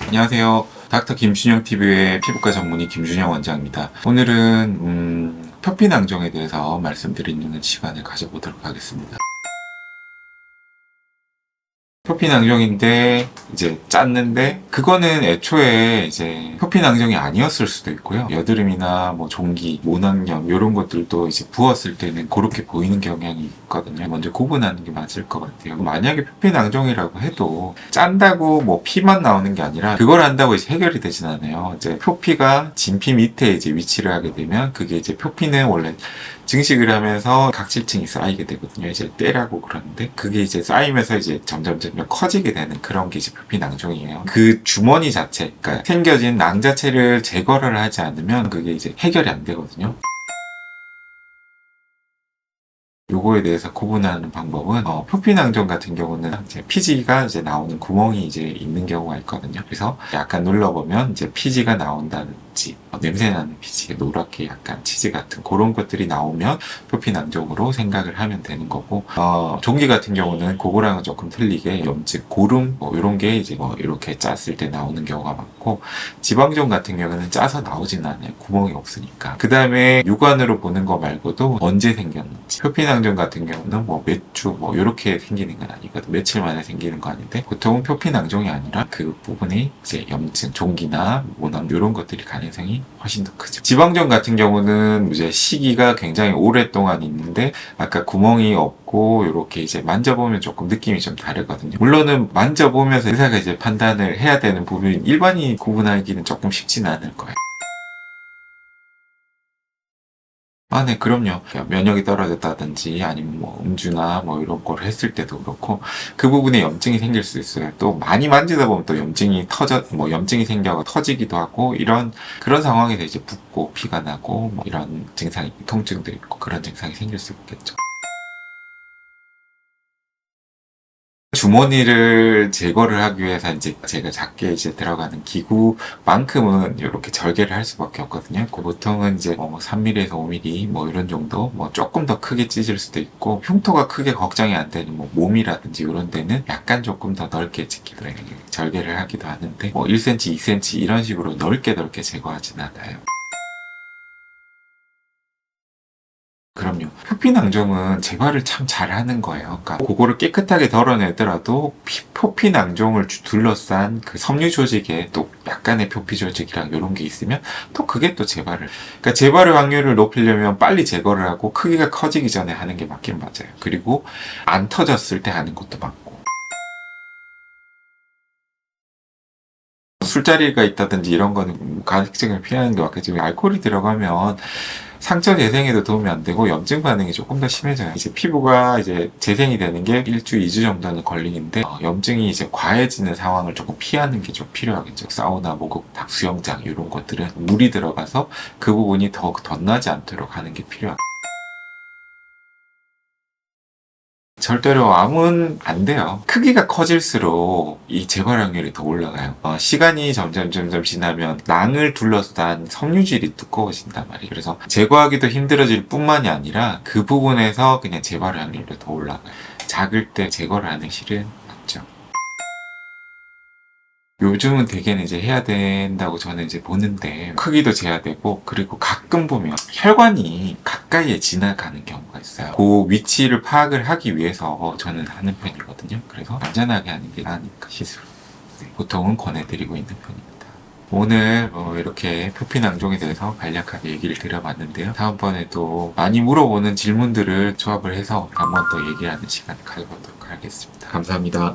안녕하세요. 닥터 김준영 TV의 피부과 전문의 김준영 원장입니다. 오늘은 표피낭종에 대해서 말씀드리는 시간을 가져보도록 하겠습니다. 표피낭종인데 이제 짰는데 그거는 애초에 이제 표피낭종이 아니었을 수도 있고요. 여드름이나 뭐 종기, 모낭염 이런 것들도 이제 부었을 때는 그렇게 보이는 경향이 있거든요. 먼저 구분하는 게 맞을 것 같아요. 만약에 표피낭종이라고 해도 짠다고 뭐 피만 나오는 게 아니라 그걸 한다고 이제 해결이 되진 않아요. 이제 표피가 진피 밑에 이제 위치를 하게 되면 그게 이제 표피는 원래 증식을 하면서 각질층이 쌓이게 되거든요. 이제 때라고 그러는데 그게 이제 쌓이면서 이제 점점 커지게 되는 그런 게 이제 표피낭종이에요. 그 주머니 자체, 그러니까 생겨진 낭 자체를 제거를 하지 않으면 그게 이제 해결이 안 되거든요. 요거에 대해서 구분하는 방법은 표피낭종 같은 경우는 이제 피지가 이제 나오는 구멍이 이제 있는 경우가 있거든요. 그래서 약간 눌러보면 이제 피지가 나온다든지 냄새나는 피지, 노랗게 약간 치즈 같은 그런 것들이 나오면 표피낭종으로 생각을 하면 되는 거고, 종기 같은 경우는 그거랑은 조금 틀리게 염증, 고름 뭐 이런 게 이제 뭐 이렇게 짰을 때 나오는 경우가 많고, 지방종 같은 경우는 짜서 나오진 않아요. 구멍이 없으니까. 그 다음에 육안으로 보는 거 말고도 언제 생겼는지. 표피낭종 같은 경우는 뭐 몇 주 뭐 이렇게 생기는 건 아니거든. 며칠 만에 생기는 거 아닌데 보통은 표피낭종이 아니라 그 부분이 이제 염증, 종기나 모낭 이런 것들이 가능성이 훨씬 더 크죠. 지방종 같은 경우는 이제 시기가 굉장히 오랫동안 있는데 아까 구멍이 없고 이렇게 이제 만져보면 조금 느낌이 좀 다르거든요. 물론은 만져보면서 의사가 이제 판단을 해야 되는 부분이 일반인이 구분하기는 조금 쉽지는 않을 거예요. 네, 그럼요. 면역이 떨어졌다든지 아니면 뭐 음주나 뭐 이런 걸 했을 때도 그렇고 그 부분에 염증이 생길 수 있어요. 또 많이 만지다 보면 또 염증이 생겨 터지기도 하고 그런 상황에서 이제 붓고 피가 나고 뭐 이런 증상이, 통증도 있고 그런 증상이 생길 수 있겠죠. 주머니를 제거를 하기 위해서 이제 제가 작게 이제 들어가는 기구만큼은 이렇게 절개를 할 수밖에 없거든요. 보통은 이제 3mm에서 5mm 뭐 이런 정도, 뭐 조금 더 크게 찢을 수도 있고, 흉터가 크게 걱정이 안 되는 뭐 몸이라든지 이런 데는 약간 조금 더 넓게 찢기도 해요. 절개를 하기도 하는데 뭐 1cm, 2cm 이런 식으로 넓게 제거하진 않아요. 그럼요. 표피낭종은 제거를 참 잘하는 거예요. 그러니까 그거를 깨끗하게 덜어내더라도 표피낭종을 둘러싼 그 섬유 조직에 또 약간의 표피 조직이랑 이런 게 있으면 또 그게 또 그러니까 재발의 확률을 높이려면 빨리 제거를 하고 크기가 커지기 전에 하는 게 맞긴 맞아요. 그리고 안 터졌을 때 하는 것도 맞고. 술자리가 있다든지 이런 거는 가급적이면 피하는 게 맞겠지만 알코올이 들어가면 상처 재생에도 도움이 안 되고 염증 반응이 조금 더 심해져요. 이제 피부가 이제 재생이 되는 게 1주, 2주 정도는 걸리는데 염증이 이제 과해지는 상황을 조금 피하는 게 좀 필요하겠죠. 사우나, 목욕탕, 수영장 이런 것들은 물이 들어가서 그 부분이 더 덧나지 않도록 하는 게 필요합니다. 절대로 암은 안 돼요. 크기가 커질수록 이 재발확률이 더 올라가요. 시간이 점점 지나면 낭을 둘러싼 섬유질이 두꺼워진단 말이에요. 그래서 제거하기도 힘들어질 뿐만이 아니라 그 부분에서 그냥 재발확률도 더 올라가요. 작을 때 제거를 하는 실은 맞죠. 요즘은 대개는 이제 해야 된다고 저는 이제 보는데 크기도 재야 되고, 그리고 가끔 보면 혈관이 가까이에 지나가는 경우가 있어요. 그 위치를 파악을 하기 위해서 저는 하는 편이거든요. 그래서 안전하게 하는 게 나으니까 시술. 보통은 권해드리고 있는 편입니다. 오늘 이렇게 표피낭종에 대해서 간략하게 얘기를 드려봤는데요. 다음번에도 많이 물어보는 질문들을 조합을 해서 한 번 더 얘기하는 시간을 가져보도록 하겠습니다. 감사합니다.